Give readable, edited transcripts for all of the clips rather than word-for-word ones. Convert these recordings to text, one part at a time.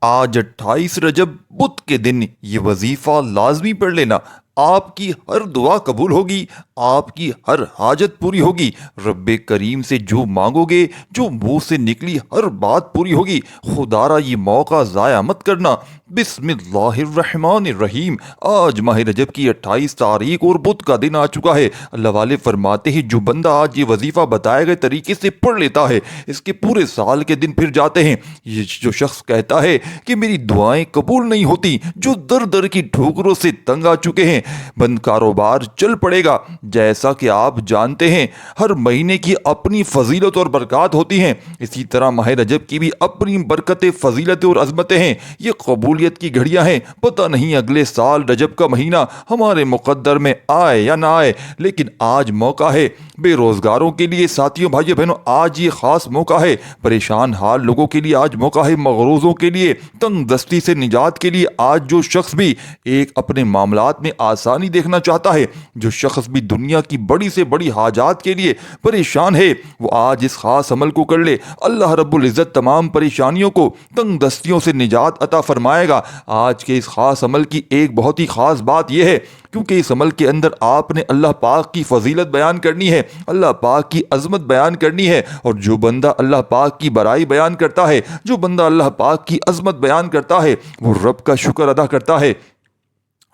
آج 28 رجب بدھ کے دن یہ وظیفہ لازمی پڑھ لینا۔ آپ کی ہر دعا قبول ہوگی، آپ کی ہر حاجت پوری ہوگی، رب کریم سے جو مانگو گے، جو منہ سے نکلی ہر بات پوری ہوگی۔ خدا را یہ موقع ضائع مت کرنا۔ بسم اللہ الرحمن الرحیم۔ آج ماہ رجب کی 28 تاریخ اور بدھ کا دن آ چکا ہے۔ اللہ والے فرماتے ہیں جو بندہ آج یہ وظیفہ بتائے گئے طریقے سے پڑھ لیتا ہے، اس کے پورے سال کے دن پھر جاتے ہیں۔ یہ جو شخص کہتا ہے کہ میری دعائیں قبول نہیں ہوتی، جو در در کی ٹھوکروں سے تنگ آ چکے ہیں، بند کاروبار چل پڑے گا۔ جیسا کہ آپ جانتے ہیں ہر مہینے کی اپنی فضیلت اور برکات ہوتی ہیں، اسی طرح ماہ رجب کی بھی اپنی برکتیں، فضیلتیں اور عظمتیں ہیں۔ یہ قبولیت کی گھڑیاں ہیں۔ پتہ نہیں اگلے سال رجب کا مہینہ ہمارے مقدر میں آئے یا نہ آئے، لیکن آج موقع ہے بے روزگاروں کے لیے، ساتھیوں بھائیوں بہنوں آج یہ خاص موقع ہے، پریشان حال لوگوں کے لیے آج موقع ہے، مغروضوں کے لیے، تنگ دستی سے نجات کے لیے آج جو شخص بھی ایک اپنے معاملات میں آسانی دیکھنا چاہتا ہے، جو شخص بھی دنیا کی بڑی سے بڑی حاجات کے لیے پریشان ہے، وہ آج اس خاص عمل کو کر لے۔ اللہ رب العزت تمام پریشانیوں کو، تنگ دستیوں سے نجات عطا فرمائے گا۔ آج کے اس خاص عمل کی ایک بہت ہی خاص بات یہ ہے، کیونکہ اس عمل کے اندر آپ نے اللہ پاک کی فضیلت بیان کرنی ہے، اللہ پاک کی عظمت بیان کرنی ہے، اور جو بندہ اللہ پاک کی بڑائی بیان کرتا ہے، جو بندہ اللہ پاک کی عظمت بیان کرتا ہے، وہ رب کا شکر ادا کرتا ہے۔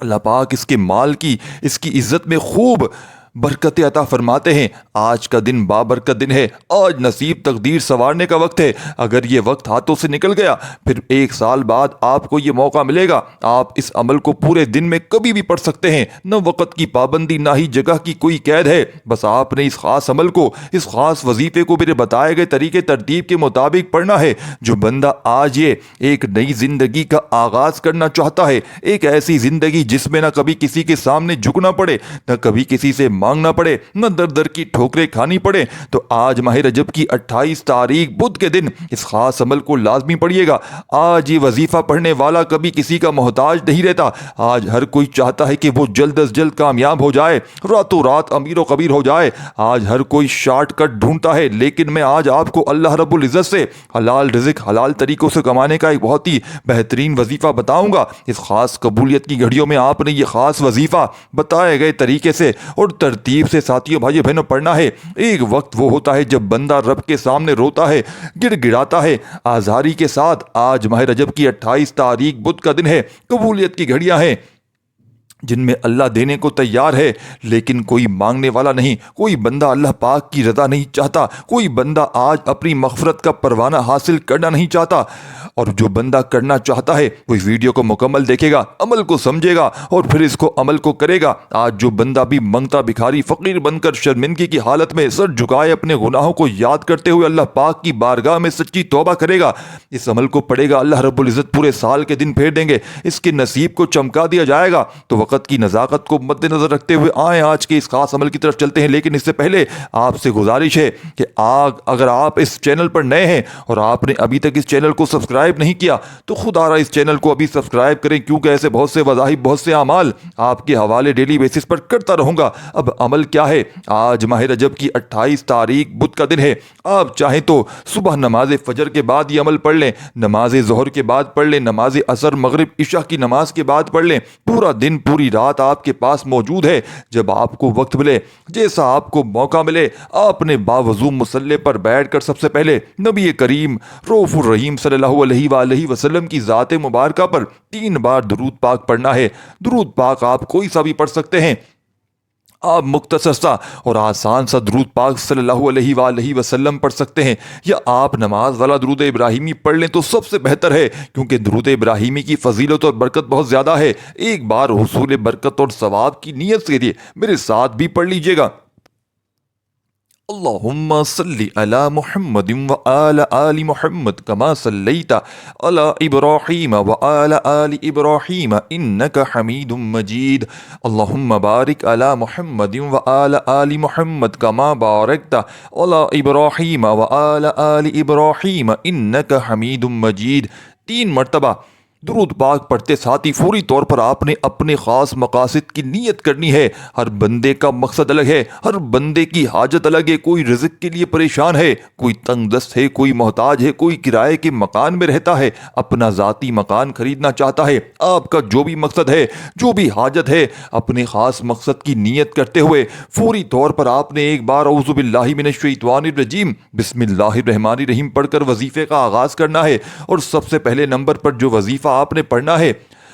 اللہ پاک اس کے مال کی، اس کی عزت میں خوب برکت عطا فرماتے ہیں۔ آج کا دن بابرکت دن ہے۔ آج نصیب تقدیر سنوارنے کا وقت ہے۔ اگر یہ وقت ہاتھوں سے نکل گیا، پھر ایک سال بعد آپ کو یہ موقع ملے گا۔ آپ اس عمل کو پورے دن میں کبھی بھی پڑھ سکتے ہیں، نہ وقت کی پابندی نہ ہی جگہ کی کوئی قید ہے۔ بس آپ نے اس خاص عمل کو، اس خاص وظیفے کو میرے بتائے گئے طریقے ترتیب کے مطابق پڑھنا ہے۔ جو بندہ آج یہ ایک نئی زندگی کا آغاز کرنا چاہتا ہے، ایک ایسی زندگی جس میں نہ کبھی کسی کے سامنے جھکنا پڑے، نہ کبھی کسی سے مانگنا پڑے، نہ در در کی ٹھوکریں کھانی پڑے، تو آج ماہ رجب کی 28 تاریخ بدھ کے دن اس خاص عمل کو لازمی پڑھیے گا۔ آج یہ وظیفہ پڑھنے والا کبھی کسی کا محتاج نہیں رہتا۔ آج ہر کوئی چاہتا ہے کہ وہ جلد از جلد کامیاب ہو جائے، راتوں رات امیر و کبیر ہو جائے۔ آج ہر کوئی شارٹ کٹ ڈھونڈتا ہے، لیکن میں آج آپ کو اللہ رب العزت سے حلال رزق، حلال طریقوں سے کمانے کا ایک بہت ہی بہترین وظیفہ بتاؤں گا۔ اس خاص قبولیت کی گھڑیوں میں آپ نے یہ خاص وظیفہ بتائے گئے طریقے سے اور ترتیب سے ساتھیوں بھائیوں بہنوں پڑھنا ہے۔ ایک وقت وہ ہوتا ہے جب بندہ رب کے سامنے روتا ہے، گڑ گڑاتا ہے آزاری کے ساتھ۔ آج ماہ رجب کی 28 تاریخ بدھ کا دن ہے۔ قبولیت کی گھڑیاں ہیں جن میں اللہ دینے کو تیار ہے، لیکن کوئی مانگنے والا نہیں۔ کوئی بندہ اللہ پاک کی رضا نہیں چاہتا، کوئی بندہ آج اپنی مغفرت کا پروانہ حاصل کرنا نہیں چاہتا، اور جو بندہ کرنا چاہتا ہے وہ اس ویڈیو کو مکمل دیکھے گا، عمل کو سمجھے گا اور پھر اس کو عمل کو کرے گا۔ آج جو بندہ بھی منگتا بھکاری فقیر بن کر شرمندگی کی حالت میں سر جھکائے اپنے گناہوں کو یاد کرتے ہوئے اللہ پاک کی بارگاہ میں سچی توبہ کرے گا، اس عمل کو پڑھے گا، اللہ رب العزت پورے سال کے دن پھیر دیں گے، اس کے نصیب کو چمکا دیا جائے گا۔ تو وقت کی نزاکت کو مد نظر رکھتے ہوئے آئیں آج کے اس خاص عمل کی طرف چلتے ہیں، لیکن اس سے پہلے آپ سے گزارش ہے کہ اگر آپ اس چینل پر نئے ہیں اور آپ نے ابھی تک اس چینل کو سبسکرائب نہیں کیا تو خدا را اس چینل کو ابھی سبسکرائب کریں، کیونکہ ایسے بہت سے وظائف، بہت سے اعمال آپ کے حوالے ڈیلی بیسس پر کرتا رہوں گا۔ اب عمل کیا ہے؟ آج ماہ رجب کی 28 تاریخ بدھ کا دن ہے۔ آپ چاہیں تو صبح نماز فجر کے بعد یہ عمل پڑھ لیں، نماز ظہر کے بعد پڑھ لیں، نماز عصر مغرب عشاء کی نماز کے بعد پڑھ لیں۔ پورا دن پوری رات آپ کے پاس موجود ہے۔ جب آپ کو وقت ملے، جیسا آپ کو موقع ملے، آپ نے باوضو مصلی پر بیٹھ کر سب سے پہلے نبی کریم رؤوف الرحیم صلی اللہ علیہ وآلہ وسلم کی ذات مبارکہ پر 3 بار درود پاک پڑھنا ہے۔ درود پاک آپ کوئی سا بھی پڑھ سکتے ہیں۔ آپ مختصر سا اور آسان سا درود پاک صلی اللہ علیہ وآلہ وسلم پڑھ سکتے ہیں، یا آپ نماز والا درود ابراہیمی پڑھ لیں تو سب سے بہتر ہے، کیونکہ درود ابراہیمی کی فضیلت اور برکت بہت زیادہ ہے۔ ایک بار حصول برکت اور ثواب کی نیت سے میرے ساتھ بھی پڑھ لیجئے گا۔ اللہم صلی علی محمد وآل آل محمد کما صلیت علی ابراہیم وآل آل ابراہیم انک حمید مجید۔ اللہم بارک علی محمد وآل آل محمد کما بارکت علی ابراہیم وآل آل ابراہیم انک حمید مجید۔ 3 مرتبہ درود پاک پڑھتے ساتھ ہی فوری طور پر آپ نے اپنے خاص مقاصد کی نیت کرنی ہے۔ ہر بندے کا مقصد الگ ہے، ہر بندے کی حاجت الگ ہے۔ کوئی رزق کے لیے پریشان ہے، کوئی تنگ دست ہے، کوئی محتاج ہے، کوئی کرائے کے مکان میں رہتا ہے، اپنا ذاتی مکان خریدنا چاہتا ہے۔ آپ کا جو بھی مقصد ہے، جو بھی حاجت ہے، اپنے خاص مقصد کی نیت کرتے ہوئے فوری طور پر آپ نے ایک بار اعوذ باللہ من الشیطان الرجیم بسم اللہ الرحمن الرحیم پڑھ کر وظیفے کا آغاز کرنا ہے۔ اور سب سے پہلے نمبر پر جو وظیفہ آپ نے پڑھنا ہے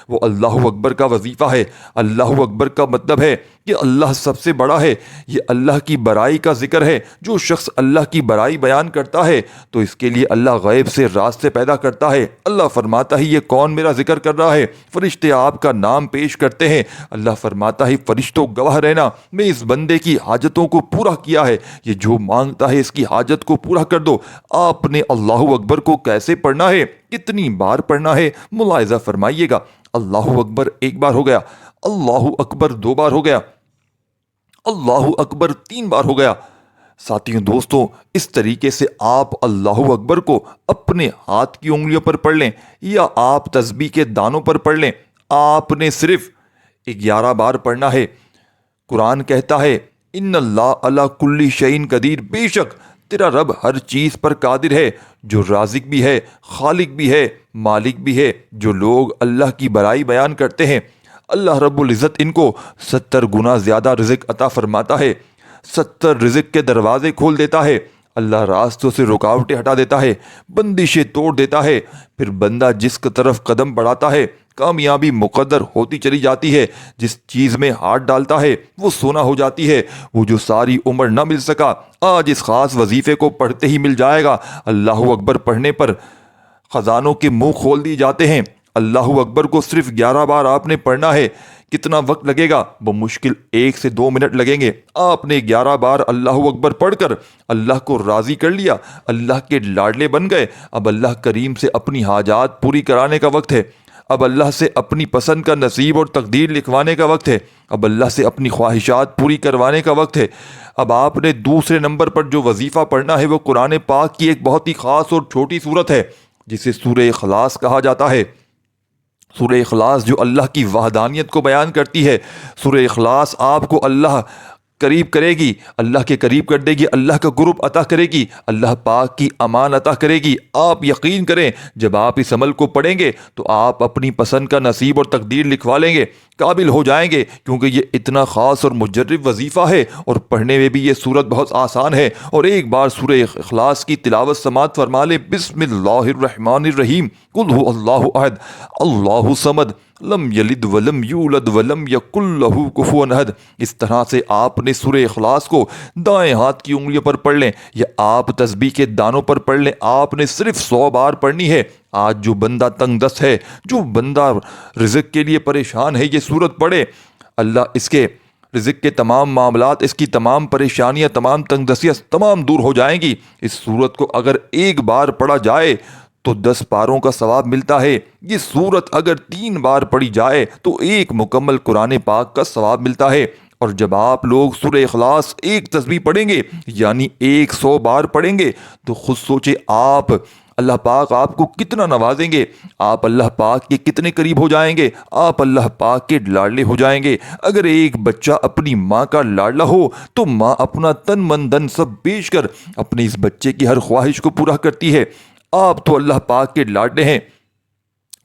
وہ اللہ اکبر کا وظیفہ ہے۔ اللہ اکبر کا مطلب ہے کہ اللہ سب سے بڑا ہے، یہ اللہ کی بڑائی کا ذکر ہے۔ جو شخص اللہ کی بڑائی بیان کرتا ہے تو اس کے لیے اللہ غیب سے راستے پیدا کرتا ہے۔ اللہ فرماتا ہے یہ کون میرا ذکر کر رہا ہے؟ فرشتے آپ کا نام پیش کرتے ہیں۔ اللہ فرماتا ہے فرشتوں گواہ رہنا، میں اس بندے کی حاجتوں کو پورا کیا ہے، یہ جو مانگتا ہے اس کی حاجت کو پورا کر دو۔ آپ نے اللہ اکبر کو کیسے پڑھنا ہے، کتنی بار پڑھنا ہے، ملاحظہ فرمائیے گا۔ اللہ اکبر ایک بار ہو گیا، اللہ اکبر دو بار ہو گیا، اللہ اکبر تین بار ہو گیا۔ ساتھیوں دوستوں، اس طریقے سے آپ اللہ اکبر کو اپنے ہاتھ کی انگلیوں پر پڑھ لیں یا آپ تسبیح کے دانوں پر پڑھ لیں۔ آپ نے صرف 11 بار پڑھنا ہے۔ قرآن کہتا ہے ان اللہ علی کل شیء قدیر، بے شک تیرا رب ہر چیز پر قادر ہے، جو رازق بھی ہے، خالق بھی ہے، مالک بھی ہے۔ جو لوگ اللہ کی بڑائی بیان کرتے ہیں اللہ رب العزت ان کو 70 گنا زیادہ رزق عطا فرماتا ہے، 70 رزق کے دروازے کھول دیتا ہے۔ اللہ راستوں سے رکاوٹیں ہٹا دیتا ہے، بندشیں توڑ دیتا ہے۔ پھر بندہ جس کی طرف قدم بڑھاتا ہے کامیابی مقدر ہوتی چلی جاتی ہے۔ جس چیز میں ہاتھ ڈالتا ہے وہ سونا ہو جاتی ہے۔ وہ جو ساری عمر نہ مل سکا آج اس خاص وظیفے کو پڑھتے ہی مل جائے گا۔ اللہ اکبر پڑھنے پر خزانوں کے منہ کھول دیے جاتے ہیں۔ اللہ اکبر کو صرف 11 بار آپ نے پڑھنا ہے۔ کتنا وقت لگے گا؟ بمشکل 1 سے 2 منٹ لگیں گے۔ آپ نے 11 بار اللہ اکبر پڑھ کر اللہ کو راضی کر لیا، اللہ کے لاڈلے بن گئے۔ اب اللہ کریم سے اپنی حاجات پوری کرانے کا وقت ہے۔ اب اللہ سے اپنی پسند کا نصیب اور تقدیر لکھوانے کا وقت ہے۔ اب اللہ سے اپنی خواہشات پوری کروانے کا وقت ہے۔ اب آپ نے دوسرے نمبر پر جو وظیفہ پڑھنا ہے وہ قرآن پاک کی ایک بہت ہی خاص اور چھوٹی صورت ہے جسے سورہ اخلاص کہا جاتا ہے۔ سورہ اخلاص جو اللہ کی وحدانیت کو بیان کرتی ہے۔ سورہ اخلاص آپ کو اللہ قریب کرے گی، اللہ کے قریب کر دے گی، اللہ کا قرب عطا کرے گی، اللہ پاک کی امان عطا کرے گی۔ آپ یقین کریں جب آپ اس عمل کو پڑھیں گے تو آپ اپنی پسند کا نصیب اور تقدیر لکھوا لیں گے، قابل ہو جائیں گے، کیونکہ یہ اتنا خاص اور مجرب وظیفہ ہے اور پڑھنے میں بھی یہ صورت بہت آسان ہے۔ اور ایک بار سورہ اخلاص کی تلاوت سماعت فرما لیں۔ بسم اللہ الرحمن الرحیم، قل هو اللہ احد اللہ الصمد لم یلد ولم یولد ولم یکن لہ کفوا احد۔ اس طرح سے آپ نے سورہ اخلاص کو دائیں ہاتھ کی انگلیوں پر پڑھ لیں یا آپ تسبیح کے دانوں پر پڑھ لیں۔ آپ نے صرف 100 بار پڑھنی ہے۔ آج جو بندہ تنگ دست ہے، جو بندہ رزق کے لیے پریشان ہے، یہ سورت پڑھے، اللہ اس کے رزق کے تمام معاملات، اس کی تمام پریشانیاں، تمام تنگ دستیاں تمام دور ہو جائیں گی۔ اس سورت کو اگر ایک بار پڑھا جائے تو 10 پاروں کا ثواب ملتا ہے۔ یہ سورت اگر 3 بار پڑھی جائے تو ایک مکمل قرآن پاک کا ثواب ملتا ہے۔ اور جب آپ لوگ سورہ اخلاص ایک تسبیح پڑھیں گے یعنی 100 بار پڑھیں گے تو خود سوچے آپ اللہ پاک آپ کو کتنا نوازیں گے، آپ اللہ پاک کے کتنے قریب ہو جائیں گے، آپ اللہ پاک کے لاڈلے ہو جائیں گے۔ اگر ایک بچہ اپنی ماں کا لاڈلا ہو تو ماں اپنا تن من دھن سب بیچ کر اپنے اس بچے کی ہر خواہش کو پورا کرتی ہے۔ آپ تو اللہ پاک کے لاڈلے ہیں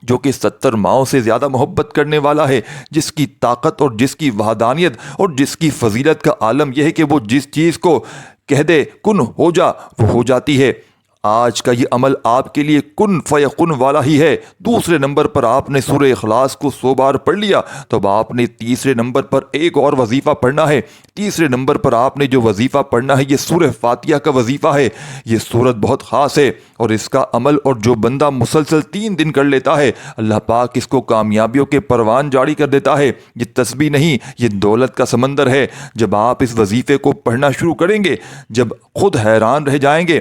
جو کہ 70 ماؤں سے زیادہ محبت کرنے والا ہے، جس کی طاقت اور جس کی وحدانیت اور جس کی فضیلت کا عالم یہ ہے کہ وہ جس چیز کو کہہ دے کن ہو جا وہ ہو جاتی ہے۔ آج کا یہ عمل آپ کے لیے کن فیکن والا ہی ہے۔ دوسرے نمبر پر آپ نے سورہ اخلاص کو 100 بار پڑھ لیا تو اب آپ نے تیسرے نمبر پر ایک اور وظیفہ پڑھنا ہے۔ تیسرے نمبر پر آپ نے جو وظیفہ پڑھنا ہے یہ سورہ فاتحہ کا وظیفہ ہے۔ یہ سورت بہت خاص ہے اور اس کا عمل اور جو بندہ مسلسل 3 دن کر لیتا ہے اللہ پاک اس کو کامیابیوں کے پروان جاری کر دیتا ہے۔ یہ تسبیح نہیں، یہ دولت کا سمندر ہے۔ جب آپ اس وظیفے کو پڑھنا شروع کریں گے، جب خود حیران رہ جائیں گے